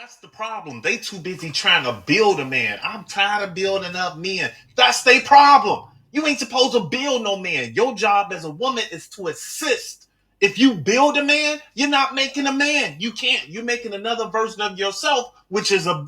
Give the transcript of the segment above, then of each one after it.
That's the problem. They too busy trying to build a man. I'm tired of building up men. That's their problem. You ain't supposed to build no man. Your job as a woman is to assist. If you build a man, you're not making a man. You can't. You're making another version of yourself, which is a.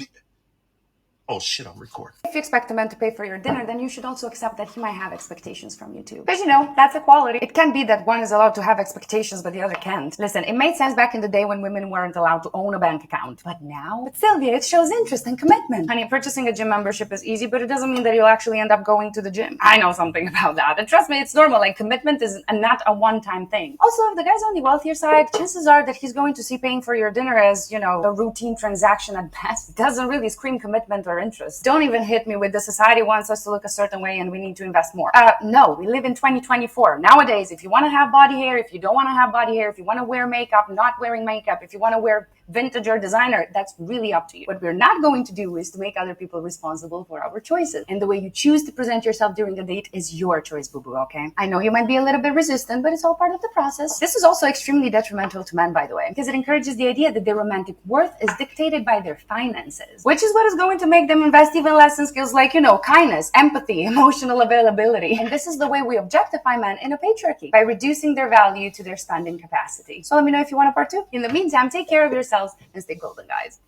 Oh shit, I'm recording. If you expect a man to pay for your dinner, then you should also accept that he might have expectations from you too. Because that's equality. It can't be that one is allowed to have expectations but the other can't. Listen, it made sense back in the day when women weren't allowed to own a bank account. But now? But Sylvia, it shows interest and commitment. Honey, purchasing a gym membership is easy, but it doesn't mean that you'll actually end up going to the gym. I know something about that. And trust me, it's normal. Like, commitment is not a one-time thing. Also, if the guy's on the wealthier side, chances are that he's going to see paying for your dinner as, a routine transaction at best. It doesn't really scream commitment or interest. Don't even hit me with the society wants us to look a certain way and we need to invest more. No, we live in 2024. Nowadays, if you want to have body hair, if you don't want to have body hair, if you want to wear makeup, not wearing makeup, if you want to wear vintage or designer, that's really up to you. What we're not going to do is to make other people responsible for our choices. And the way you choose to present yourself during a date is your choice, boo-boo, okay? I know you might be a little bit resistant, but it's all part of the process. This is also extremely detrimental to men, by the way, because it encourages the idea that their romantic worth is dictated by their finances, which is what is going to make them invest even less in skills like, kindness, empathy, emotional availability. And this is the way we objectify men in a patriarchy, by reducing their value to their spending capacity. So let me know if you want a part 2. In the meantime, take care of yourselves and stay golden, guys.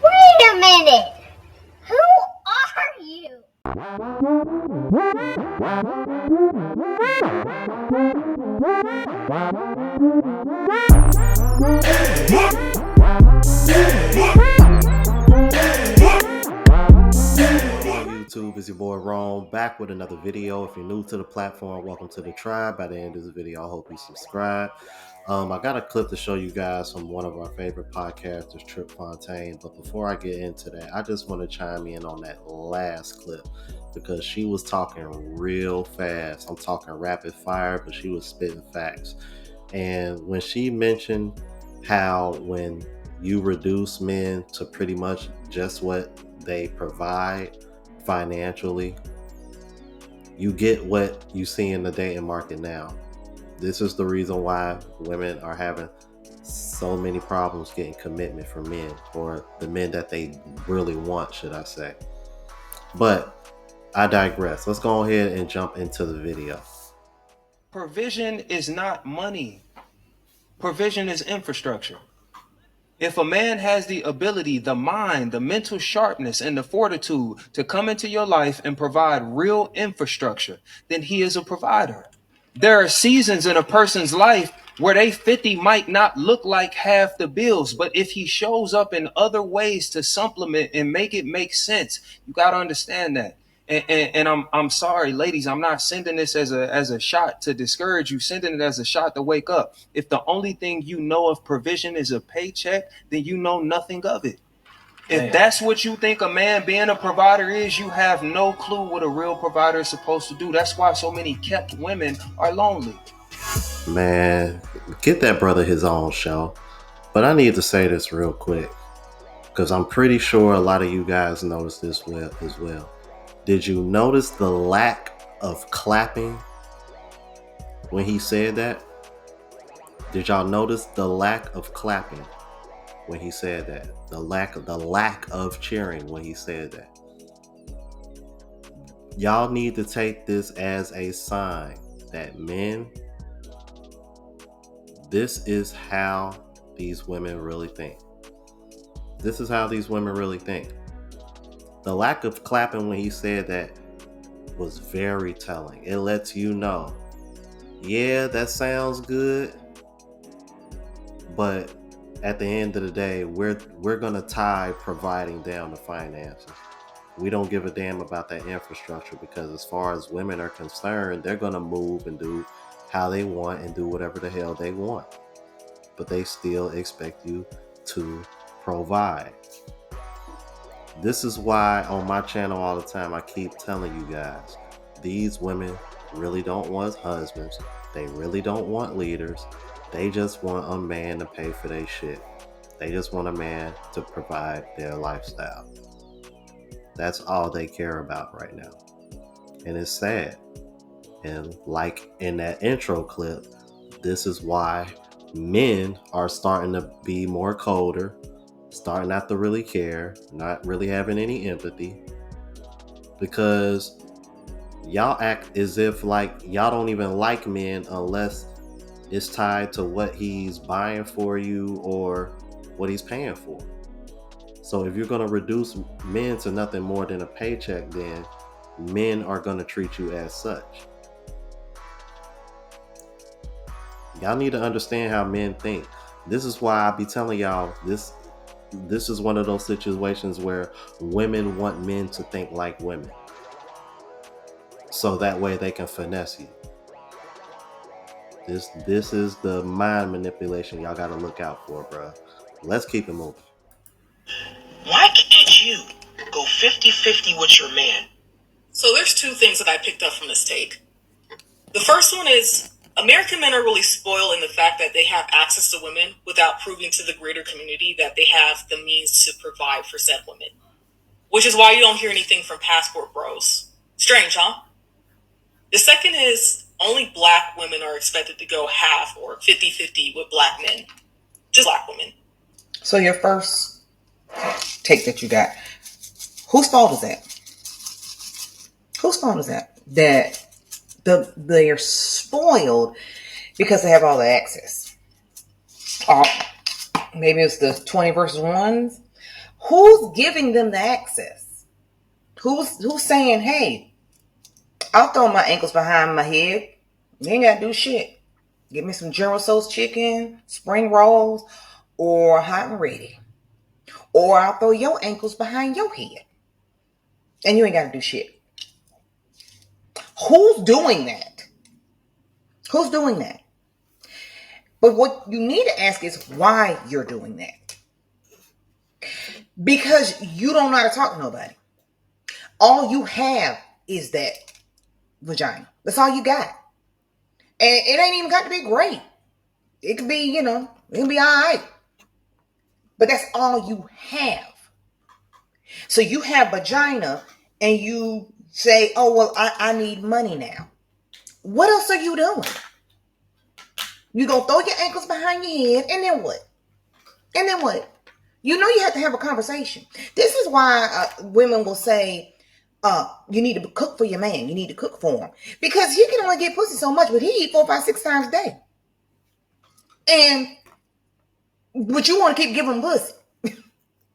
Wait a minute! Who are you? YouTube, is your boy Ron, back with another video. If you're new to the platform, welcome to the tribe. By the end of this video, I hope you subscribe. I got a clip to show you guys from one of our favorite podcasters, Trip Fontaine. But before I get into that, I just want to chime in on that last clip because she was talking real fast. I'm talking rapid fire, but she was spitting facts. And when she mentioned how when you reduce men to pretty much just what they provide financially, you get what you see in the dating market now. This is the reason why women are having so many problems getting commitment from men, or the men that they really want, should I say. But I digress. Let's go ahead and jump into the video. Provision is not money. Provision is infrastructure. If a man has the ability, the mind, the mental sharpness, and the fortitude to come into your life and provide real infrastructure, then he is a provider. There are seasons in a person's life where they 50 might not look like half the bills, but if he shows up in other ways to supplement and make it make sense, you got to understand that. And I'm sorry, ladies, I'm not sending this as a shot to discourage you, sending it as a shot to wake up. If the only thing you know of provision is a paycheck, then you know nothing of it. If that's what you think a man being a provider is, you have no clue what a real provider is supposed to do. That's why so many kept women are lonely. Man, get that brother his own show. But I need to say this real quick, because I'm pretty sure a lot of you guys noticed this as well. Did you notice the lack of clapping when he said that? Did y'all notice the lack of clapping when he said that? The lack of cheering when he said that. Y'all need to take this as a sign that men, this is how these women really think. This is how these women really think. The lack of clapping when he said that was very telling. It lets you know, yeah, that sounds good, but at the end of the day, we're gonna tie providing down the finances. We don't give a damn about that infrastructure, because as far as women are concerned, they're gonna move and do how they want and do whatever the hell they want. But they still expect you to provide. This is why on my channel all the time I keep telling you guys, these women really don't want husbands. They really don't want leaders. They just want a man to pay for their shit. They just want a man to provide their lifestyle. That's all they care about right now. And it's sad. And like in that intro clip, this is why men are starting to be more colder, starting not to really care, not really having any empathy, because y'all act as if like y'all don't even like men unless it's tied to what he's buying for you or what he's paying for. So if you're going to reduce men to nothing more than a paycheck, then men are going to treat you as such. Y'all need to understand how men think. This is why I be telling y'all this is one of those situations where women want men to think like women, so that way they can finesse you. This is the mind manipulation y'all got to look out for, bro. Let's keep it moving. Why can't you go 50-50 with your man? So there's two things that I picked up from this take. The first one is American men are really spoiled in the fact that they have access to women without proving to the greater community that they have the means to provide for said women. Which is why you don't hear anything from passport bros. Strange, huh? The second is only black women are expected to go half or 50-50 with black men. Just black women. So your first take that you got, whose fault is that? Whose fault is that? That they're spoiled because they have all the access. Or maybe it's the 20 versus 1s. Who's giving them the access? Who's saying, hey, I'll throw my ankles behind my head. You ain't gotta do shit. Give me some General Tso's chicken, spring rolls, or hot and ready. Or I'll throw your ankles behind your head. And you ain't gotta do shit. Who's doing that? Who's doing that? But what you need to ask is why you're doing that. Because you don't know how to talk to nobody. All you have is that vagina. That's all you got. And it ain't even got to be great. It could be, it can be all right. But that's all you have. So you have vagina and you say, oh, well, I need money now. What else are you doing? You gonna throw your ankles behind your head and then what? And then what? You know you have to have a conversation. This is why women will say, you need to cook for your man. You need to cook for him. Because he can only get pussy so much, but he eat 4, 5, 6 times a day. But you want to keep giving him pussy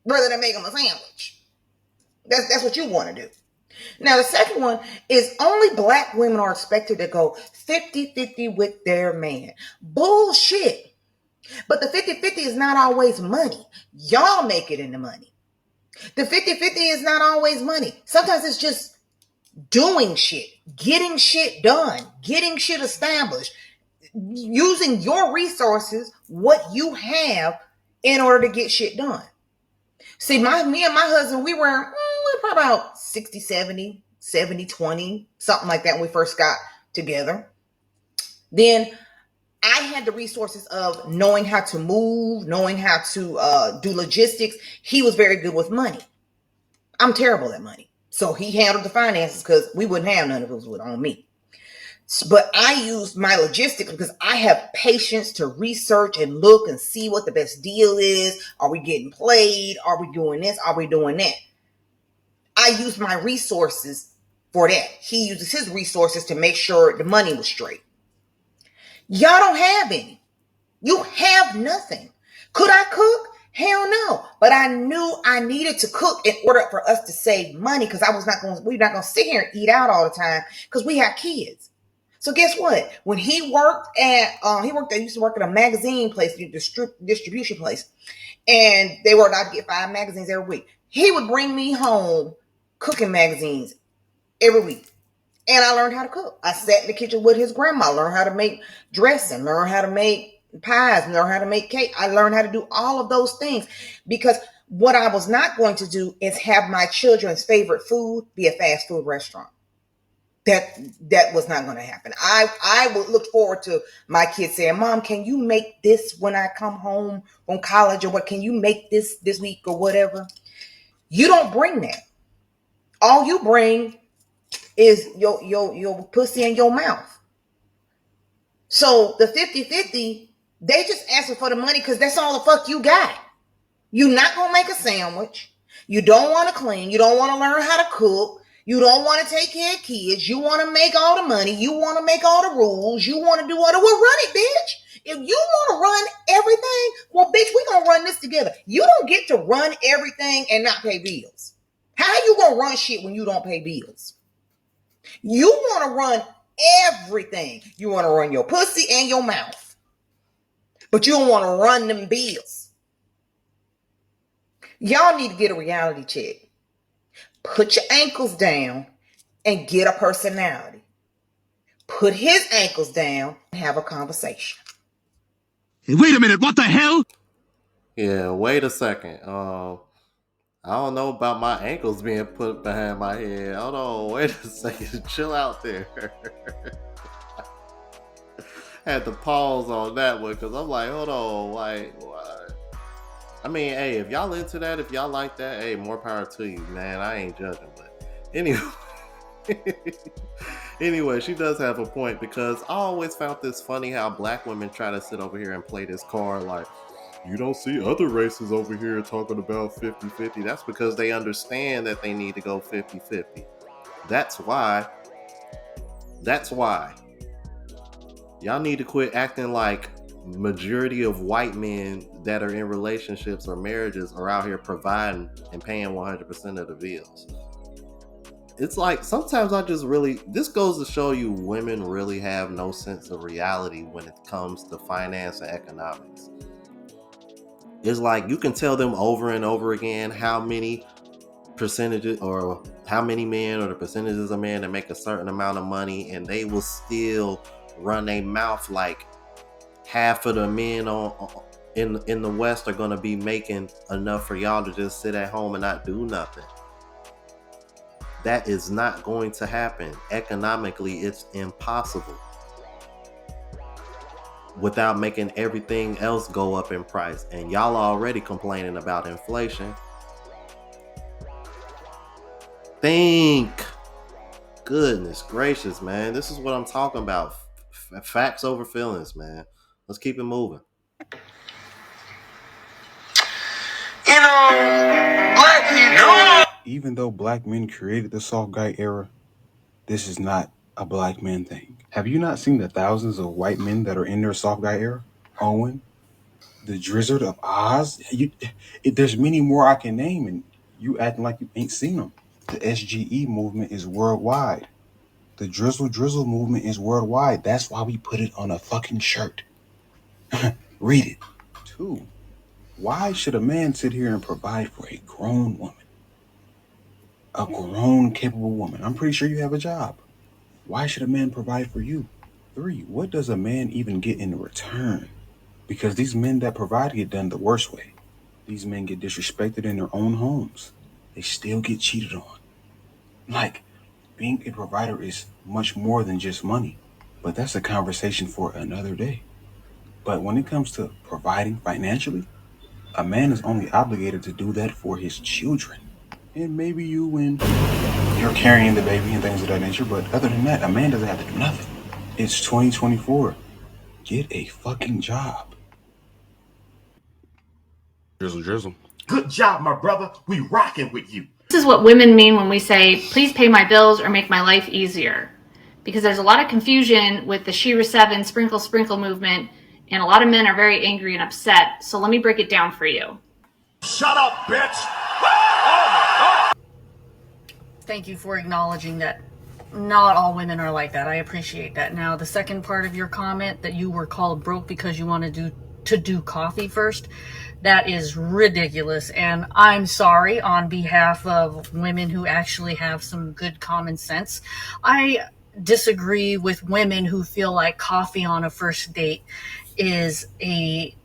rather than make him a sandwich. That's what you want to do. Now, the second one is only black women are expected to go 50-50 with their man. Bullshit. But the 50-50 is not always money. Y'all make it into money. The 50-50 is not always money. Sometimes it's just doing shit, getting shit done, getting shit established, using your resources, what you have in order to get shit done. See, me and my husband, we were probably about 60-70, 70-20, something like that when we first got together. Then I had the resources of knowing how to move, knowing how to do logistics. He was very good with money. I'm terrible at money. So he handled the finances because we wouldn't have none of it was on me. But I used my logistics because I have patience to research and look and see what the best deal is. Are we getting played? Are we doing this? Are we doing that? I use my resources for that. He uses his resources to make sure the money was straight. Y'all don't have any. You have nothing. Could I cook? Hell no. But I knew I needed to cook in order for us to save money because we're not going to sit here and eat out all the time because we have kids. So guess what? When he used to work at a magazine place, distribution place, and they were allowed to get 5 magazines every week. He would bring me home cooking magazines every week. And I learned how to cook. I sat in the kitchen with his grandma, learned how to make dressing, learned how to make pies, learned how to make cake. I learned how to do all of those things because what I was not going to do is have my children's favorite food be a fast food restaurant. That was not going to happen. I would look forward to my kids saying, Mom, can you make this when I come home from college, or what? Can you make this week or whatever? You don't bring that. All you bring is your pussy in your mouth. So the 50-50 They just asking for the money because that's all the fuck you got. You're not going to make a sandwich. You don't want to clean. You don't want to learn how to cook. You don't want to take care of kids. You want to make all the money. You want to make all the rules. You want to do all the, well, run it, bitch. If you want to run everything, well, bitch, we're going to run this together. You don't get to run everything and not pay bills. How you going to run shit when you don't pay bills? You want to run everything. You want to run your pussy and your mouth. But you don't want to run them bills. Y'all need to get a reality check. Put your ankles down and get a personality. Put his ankles down and have a conversation. Hey, wait a minute, what the hell? Yeah, wait a second. I don't know about my ankles being put behind my head. Hold on, wait a second. Chill out there. Had to pause on that one because I'm like, hold on, like, what? I mean, hey, if y'all into that, if y'all like that, hey, more power to you, man. I ain't judging, but anyway. Anyway, she does have a point because I always found this funny how black women try to sit over here and play this card like, you don't see other races over here talking about 50-50. That's because they understand that they need to go 50-50. That's why. Y'all need to quit acting like majority of white men that are in relationships or marriages are out here providing and paying 100% of the bills. It's like sometimes this goes to show you women really have no sense of reality when it comes to finance and economics. It's like you can tell them over and over again how many percentages or how many men or the percentages of men that make a certain amount of money, and they will still run their mouth like half of the men in the West are going to be making enough for y'all to just sit at home and not do nothing. That is not going to happen. Economically, it's impossible. Without making everything else go up in price. And y'all are already complaining about inflation. Think. Goodness gracious, man. This is what I'm talking about. Facts over feelings, man. Let's keep it moving. Black people. Even though black men created the soft guy era, this is not a black man thing. Have you not seen the thousands of white men that are in their soft guy era? Owen, the Drizzard of Oz. There's many more I can name, and you acting like you ain't seen them. The SGE movement is worldwide. The Drizzle movement is worldwide. That's why we put it on a fucking shirt. Read it. 2. Why should a man sit here and provide for a grown woman? A grown, capable woman. I'm pretty sure you have a job. Why should a man provide for you? 3. What does a man even get in return? Because these men that provide get done the worst way. These men get disrespected in their own homes. They still get cheated on. Like, being a provider is much more than just money. But that's a conversation for another day. But when it comes to providing financially, a man is only obligated to do that for his children. And maybe you when you're carrying the baby and things of that nature. But other than that, a man doesn't have to do nothing. It's 2024. Get a fucking job. Drizzle. Good job, my brother. We rocking with you. This is what women mean when we say, please pay my bills or make my life easier. Because there's a lot of confusion with the Shira 7 sprinkle movement, and a lot of men are very angry and upset. So let me break it down for you. Shut up, bitch! Thank you for acknowledging that not all women are like that. I appreciate that. Now, the second part of your comment that you were called broke because you wanted to do coffee first, that is ridiculous. And I'm sorry on behalf of women who actually have some good common sense. I disagree with women who feel like coffee on a first date is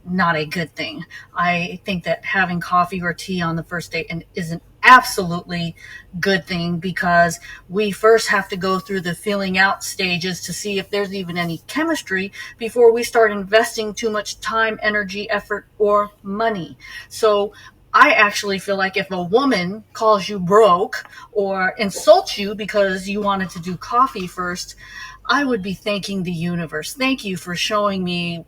not a good thing. I think that having coffee or tea on the first date is an absolutely good thing, because we first have to go through the feeling out stages to see if there's even any chemistry before we start investing too much time, energy, effort, or money. So I actually feel like if a woman calls you broke or insults you because you wanted to do coffee first, I would be thanking the universe. Thank you for showing me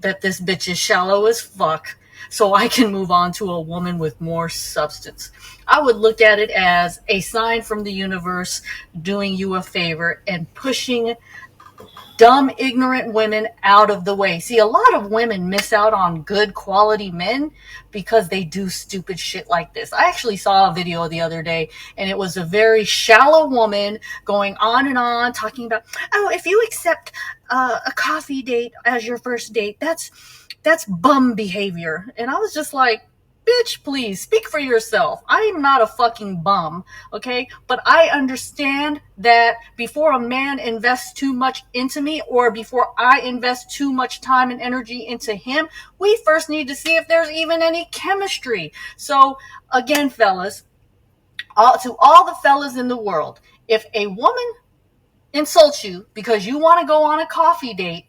that this bitch is shallow as fuck so I can move on to a woman with more substance. I would look at it as a sign from the universe doing you a favor and pushing dumb, ignorant women out of the way. See, a lot of women miss out on good quality men because they do stupid shit like this. I actually saw a video the other day, and it was a very shallow woman going on and on talking about, oh, if you accept a coffee date as your first date, that's bum behavior. And I was just like, bitch, please speak for yourself. I am not a fucking bum, okay? But I understand that before a man invests too much into me, or before I invest too much time and energy into him, we first need to see if there's even any chemistry. So again, fellas, to all the fellas in the world, if a woman insults you because you want to go on a coffee date,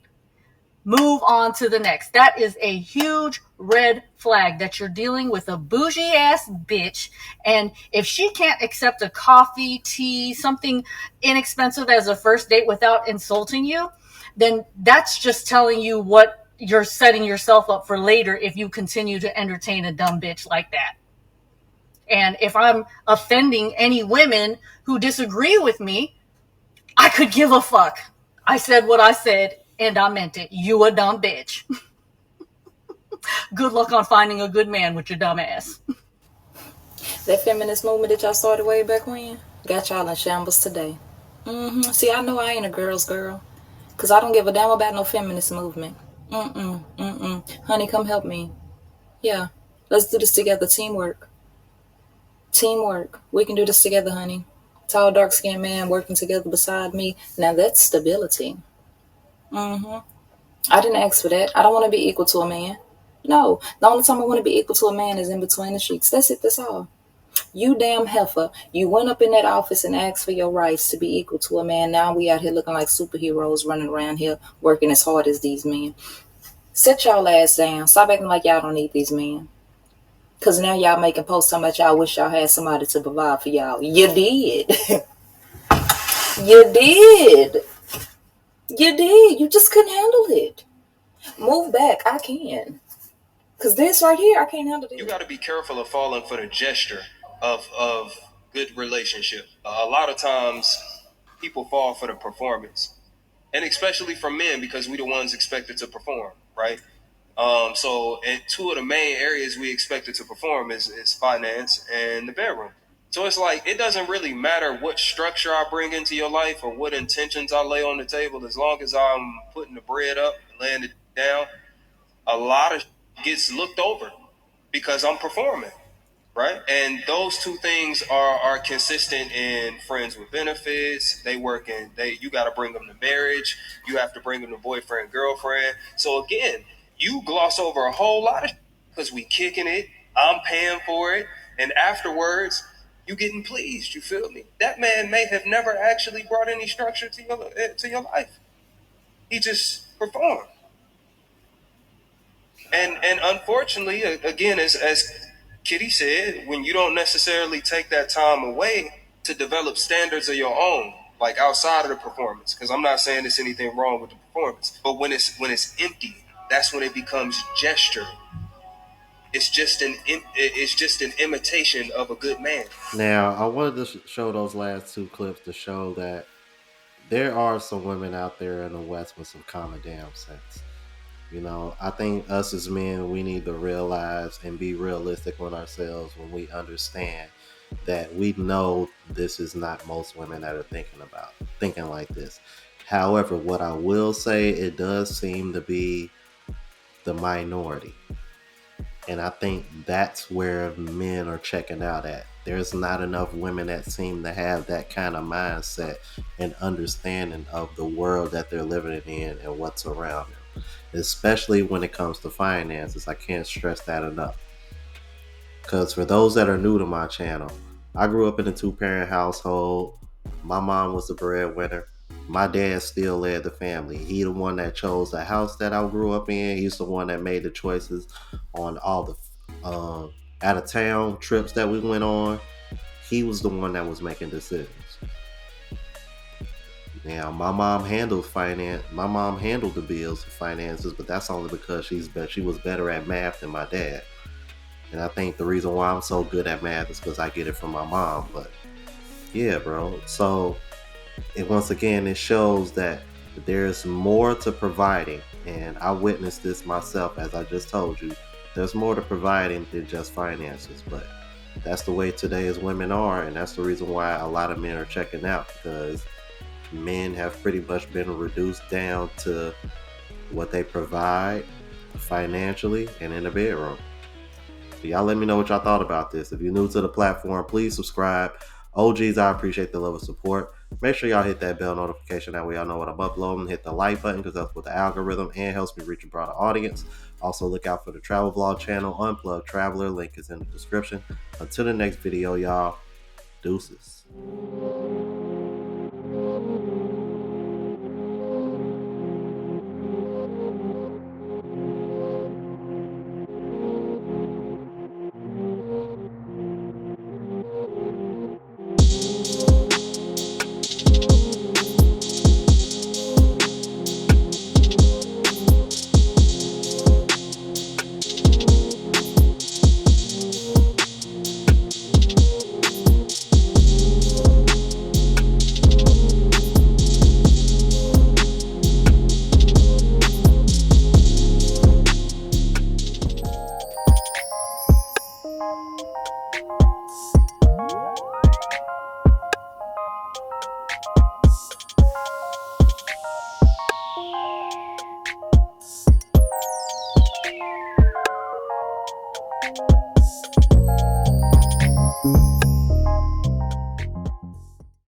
move on to the next. That is a huge red flag that you're dealing with a bougie ass bitch. And if she can't accept a coffee, tea, something inexpensive as a first date without insulting you, then that's just telling you what you're setting yourself up for later if you continue to entertain a dumb bitch like that. And if I'm offending any women who disagree with me, I could give a fuck. I said what I said, and I meant it. You a dumb bitch. Good luck on finding a good man with your dumb ass. That feminist movement that y'all started way back when got y'all in shambles today. See, I know I ain't a girl's girl, because I don't give a damn about no feminist movement. Honey, come help me. Yeah, let's do this together. Teamwork. Teamwork. We can do this together, honey. Tall, dark-skinned man working together beside me. Now that's stability. I didn't ask for that. I don't want to be equal to a man. No, the only time I want to be equal to a man is in between the sheets. That's it. That's all. You damn heifer. You went up in that office and asked for your rights to be equal to a man. Now we out here looking like superheroes running around here working as hard as these men. Sit y'all ass down. Stop acting like y'all don't need these men. Because now y'all making posts talking about y'all wish y'all had somebody to provide for y'all. You did. You did. You did. You just couldn't handle it. Move back. I can. Because this right here, I can't handle it. You got to be careful of falling for the gesture of good relationship. A lot of times people fall for the performance. And especially from men, because we the ones expected to perform, right? So and two of the main areas we expected to perform is finance and the bedroom. So it's like, it doesn't really matter what structure I bring into your life or what intentions I lay on the table, as long as I'm putting the bread up and laying it down. A lot of gets looked over because I'm performing, right? And those two things are consistent in friends with benefits. They work in, you got to bring them to marriage. You have to bring them to boyfriend, girlfriend. So again, you gloss over a whole lot of because we kicking it. I'm paying for it. And afterwards, you getting pleased. You feel me? That man may have never actually brought any structure to your life. He just performed. And unfortunately, again, as Kitty said, when you don't necessarily take that time away to develop standards of your own, like outside of the performance, because I'm not saying there's anything wrong with the performance, but when it's empty, that's when it becomes gesture. It's just an imitation of a good man. Now, I wanted to show those last two clips to show that there are some women out there in the West with some common damn sense. You know, I think us as men, we need to realize and be realistic with ourselves when we understand that we know this is not most women that are thinking like this. However, what I will say, it does seem to be the minority. And I think that's where men are checking out at. There's not enough women that seem to have that kind of mindset and understanding of the world that they're living in and what's around them, especially when it comes to finances. I can't stress that enough. Because for those that are new to my channel, I grew up in a two-parent household. My mom was the breadwinner. My dad still led the family. He the one that chose the house that I grew up in. He's the one that made the choices on all the out of town trips that we went on. He was the one that was making decisions. Now, my mom handled finance. My mom handled the bills and finances, but that's only because she was better at math than my dad. And I think the reason why I'm so good at math is because I get it from my mom. But yeah, bro. So once again, it shows that there's more to providing, and I witnessed this myself, as I just told you. There's more to providing than just finances, but that's the way today's women are, and that's the reason why a lot of men are checking out, because men have pretty much been reduced down to what they provide financially and in the bedroom. So y'all let me know what y'all thought about this. If you're new to the platform, please subscribe. OGs, I appreciate the love and support. Make sure y'all hit that bell notification. That way y'all know what I'm uploading. Hit the like button because that's with the algorithm and helps me reach a broader audience. Also, look out for the travel vlog channel, Unplugged Traveler. Link is in the description. Until the next video, y'all. Deuces.